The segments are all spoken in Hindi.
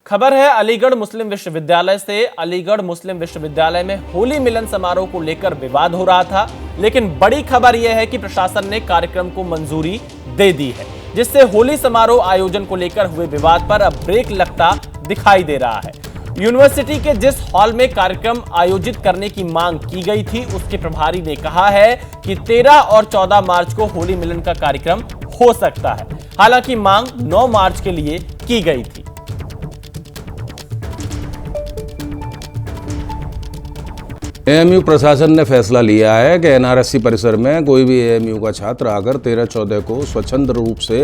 खबर है अलीगढ़ मुस्लिम विश्वविद्यालय से। अलीगढ़ मुस्लिम विश्वविद्यालय में होली मिलन समारोह को लेकर विवाद हो रहा था, लेकिन बड़ी खबर यह है कि प्रशासन ने कार्यक्रम को मंजूरी दे दी है, जिससे होली समारोह आयोजन को लेकर हुए विवाद पर अब ब्रेक लगता दिखाई दे रहा है। यूनिवर्सिटी के जिस हॉल में कार्यक्रम आयोजित करने की मांग की गई थी, उसके प्रभारी ने कहा है कि 13 और 14 मार्च को होली मिलन का कार्यक्रम हो सकता है। हालांकि मांग 9 मार्च के लिए की गई थी। एएमयू प्रशासन ने फैसला लिया है कि एनआरएससी परिसर में कोई भी एएमयू का छात्र आकर 13-14 को स्वच्छंद रूप से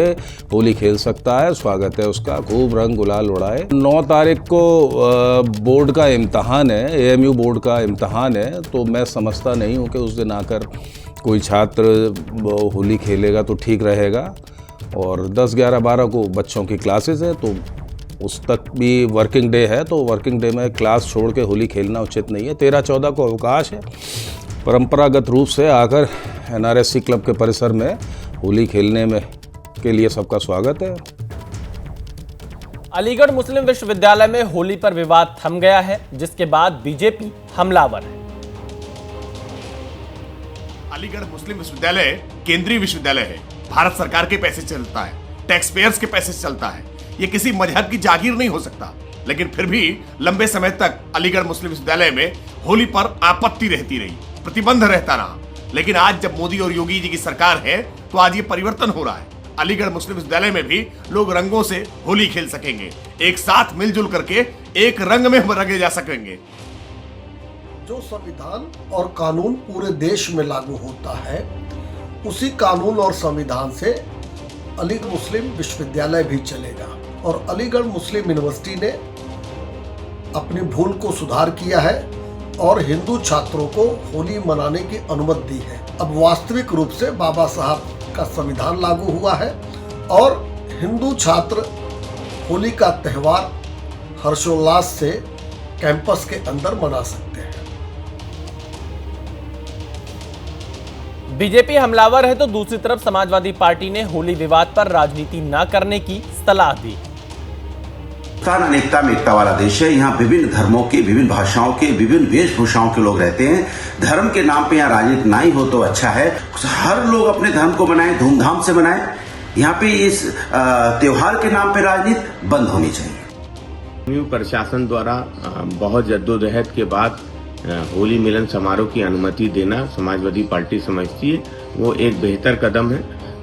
होली खेल सकता है। स्वागत है उसका, खूब रंग गुलाल उड़ाए। 9 तारीख को बोर्ड का इम्तहान है, एएमयू बोर्ड का इम्तहान है, तो मैं समझता नहीं हूँ कि उस दिन आकर कोई छात्र होली खेलेगा तो ठीक रहेगा। और 10, 11, 12 को बच्चों की क्लासेस है, तो उस तक भी वर्किंग डे है, तो वर्किंग डे में क्लास छोड़ के होली खेलना उचित नहीं है। 13-14 को अवकाश है। परंपरागत रूप से आकर एनआरएससी क्लब के परिसर में होली खेलने में के लिए सबका स्वागत है। अलीगढ़ मुस्लिम विश्वविद्यालय में होली पर विवाद थम गया है, जिसके बाद बीजेपी हमलावर है। अलीगढ़ मुस्लिम विश्वविद्यालय केंद्रीय विश्वविद्यालय है, भारत सरकार के पैसे से चलता है, टैक्स पेयर्स के पैसे से चलता है। ये किसी मजहब की जागीर नहीं हो सकता, लेकिन फिर भी लंबे समय तक अलीगढ़ मुस्लिम विश्वविद्यालय में होली पर आपत्ति रहती रही, प्रतिबंध रहता रहा। लेकिन आज जब मोदी और योगी जी की सरकार है, तो आज ये परिवर्तन हो रहा है। अलीगढ़ मुस्लिम विश्वविद्यालय में भी लोग रंगों से होली खेल सकेंगे, एक साथ मिलजुल करके एक रंग में रंगे जा सकेंगे। जो संविधान और कानून पूरे देश में लागू होता है, उसी कानून और संविधान से अलीगढ़ मुस्लिम विश्वविद्यालय भी चलेगा। और अलीगढ़ मुस्लिम यूनिवर्सिटी ने अपनी भूल को सुधार किया है और हिंदू छात्रों को होली मनाने की अनुमति दी है। अब वास्तविक रूप से बाबा साहब का संविधान लागू हुआ है और हिंदू छात्र होली का त्यौहार हर्षोल्लास से कैंपस के अंदर मना सकते हैं। बीजेपी हमलावर है तो दूसरी तरफ समाजवादी पार्टी ने होली विवाद पर राजनीति न करने की सलाह दी। अनेकता में एकता वाला देश है। यहाँ विभिन्न धर्मों के, विभिन्न भाषाओं के, विभिन्न वेशभूषाओं के लोग रहते हैं। धर्म के नाम पे यहाँ राजनीति ना ही हो तो अच्छा है। हर लोग अपने धर्म को मनाएं, धूमधाम से मनाएं। यहाँ पे इस त्योहार के नाम पे राजनीति बंद होनी चाहिए। प्रशासन द्वारा बहुत जद्दोजहद के बाद होली मिलन समारोह की अनुमति देना समाजवादी पार्टी समझती है वो एक बेहतर कदम है,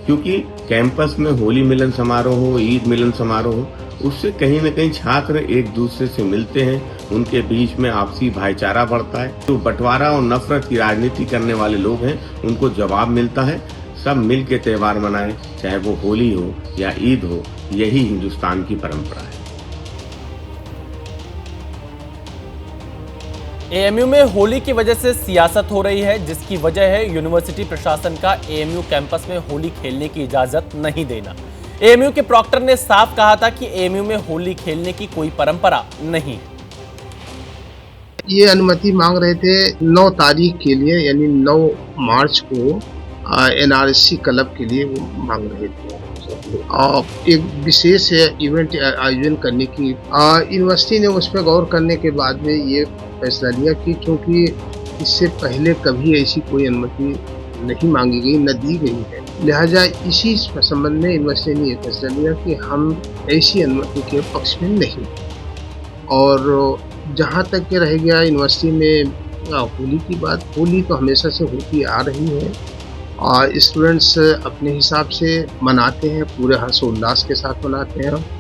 क्योंकि कैंपस में होली मिलन समारोह हो, ईद मिलन समारोह हो, उससे कहीं न कहीं छात्र एक दूसरे से मिलते हैं, उनके बीच में आपसी भाईचारा बढ़ता है। जो बंटवारा और नफरत की राजनीति करने वाले लोग हैं, उनको जवाब मिलता है। सब मिल के त्यौहार मनाएं, चाहे वो होली हो या ईद हो, यही हिंदुस्तान की परंपरा है। एएमयू में होली की वजह से सियासत हो रही है, जिसकी वजह है यूनिवर्सिटी प्रशासन का एएमयू कैंपस में होली खेलने की इजाजत नहीं देना। एएमयू के प्रॉक्टर ने साफ कहा था कि एएमयू में होली खेलने की कोई परंपरा नहीं। ये अनुमति मांग रहे थे 9 तारीख के लिए, यानी 9 मार्च को एनआरएससी क्लब के लिए वो मांग रहे थे और एक विशेष इवेंट आयोजन करने की। यूनिवर्सिटी ने उस पर गौर करने के बाद में ये फैसला लिया कि क्योंकि इससे पहले कभी ऐसी कोई अनुमति नहीं मांगी गई, न दी गई है, लिहाजा इसी संबंध में यूनिवर्सिटी ने यह फैसला लिया कि हम ऐसी अनुमति के पक्ष में नहीं। और जहाँ तक के रह गया यूनिवर्सिटी में होली की बात, होली तो हमेशा से होती आ रही है और स्टूडेंट्स अपने हिसाब से मनाते हैं, पूरे हर्षोल्लास के साथ मनाते हैं।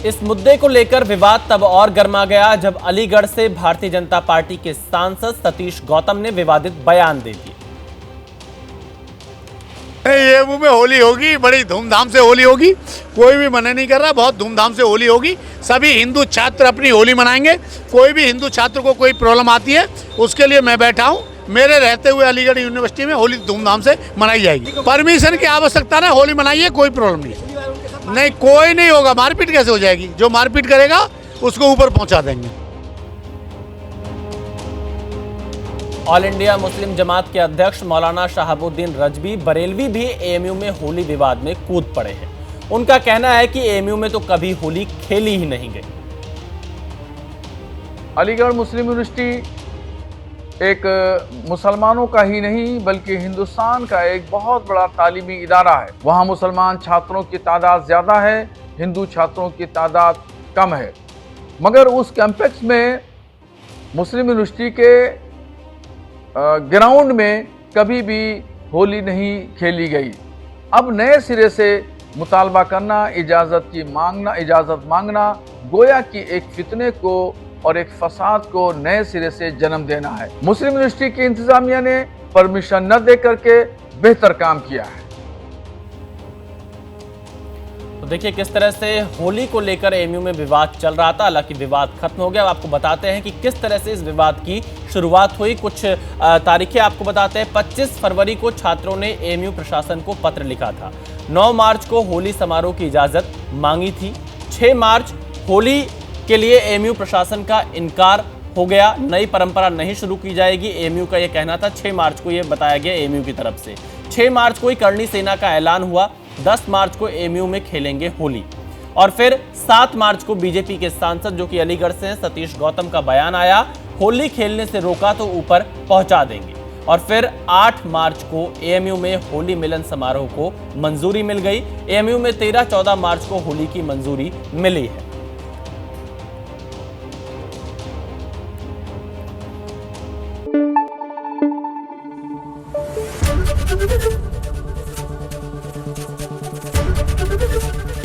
इस मुद्दे को लेकर विवाद तब और गर्मा गया जब अलीगढ़ से भारतीय जनता पार्टी के सांसद सतीश गौतम ने विवादित बयान दे दिए। एएमयू में होली होगी, बड़ी धूमधाम से होली होगी, कोई भी मना नहीं कर रहा, बहुत धूमधाम से होली होगी। सभी हिंदू छात्र अपनी होली मनाएंगे। कोई भी हिंदू छात्र को कोई प्रॉब्लम आती है, उसके लिए मैं बैठा हूँ। मेरे रहते हुए अलीगढ़ यूनिवर्सिटी में होली धूमधाम से मनाई जाएगी। परमिशन की आवश्यकता ना, होली मनाइए, कोई प्रॉब्लम नहीं, कोई नहीं होगा। मारपीट कैसे हो जाएगी? जो मारपीट करेगा उसको ऊपर पहुंचा देंगे। ऑल इंडिया मुस्लिम जमात के अध्यक्ष मौलाना शहाबुद्दीन रजवी बरेलवी भी एएमयू में होली विवाद में कूद पड़े हैं। उनका कहना है कि एएमयू में तो कभी होली खेली ही नहीं गई। अलीगढ़ मुस्लिम यूनिवर्सिटी एक मुसलमानों का ही नहीं बल्कि हिंदुस्तान का एक बहुत बड़ा तालीमी इदारा है। वहाँ मुसलमान छात्रों की तादाद ज़्यादा है, हिंदू छात्रों की तादाद कम है, मगर उस कैंपस में मुस्लिम यूनिवर्सिटी के ग्राउंड में कभी भी होली नहीं खेली गई। अब नए सिरे से मुतालबा करना, इजाज़त मांगना गोया कि एक फितने को और एक फसाद को नए सिरे से जन्म देना है। मुस्लिम यूनिवर्सिटी की इंतजामिया ने परमिशन न दे करके बेहतर काम किया है। तो देखिए किस तरह से होली को लेकर एएमयू में विवाद चल रहा था, हालांकि विवाद खत्म हो गया। आपको बताते हैं कि किस तरह से इस विवाद की शुरुआत हुई। कुछ तारीखें आपको बताते हैं। 25 फरवरी को छात्रों ने एएमयू प्रशासन को पत्र लिखा था। 9 मार्च को होली समारोह की इजाजत मांगी थी। 6 मार्च होली के लिए एएमयू प्रशासन का इनकार हो गया, नई परंपरा नहीं शुरू की जाएगी, एएमयू का यह कहना था। 6 मार्च को यह बताया गया एएमयू की तरफ से। 6 मार्च को ही करणी सेना का ऐलान हुआ। 10 मार्च को एएमयू में खेलेंगे होली। और फिर 7 मार्च को बीजेपी के सांसद जो कि अलीगढ़ से हैं, सतीश गौतम का बयान आया, होली खेलने से रोका तो ऊपर पहुंचा देंगे। और फिर 8 मार्च को एएमयू में होली मिलन समारोह को मंजूरी मिल गई। एएमयू में 13-14 मार्च को होली की मंजूरी मिली है।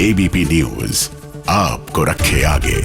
एबीपी न्यूज आपको रखे आगे।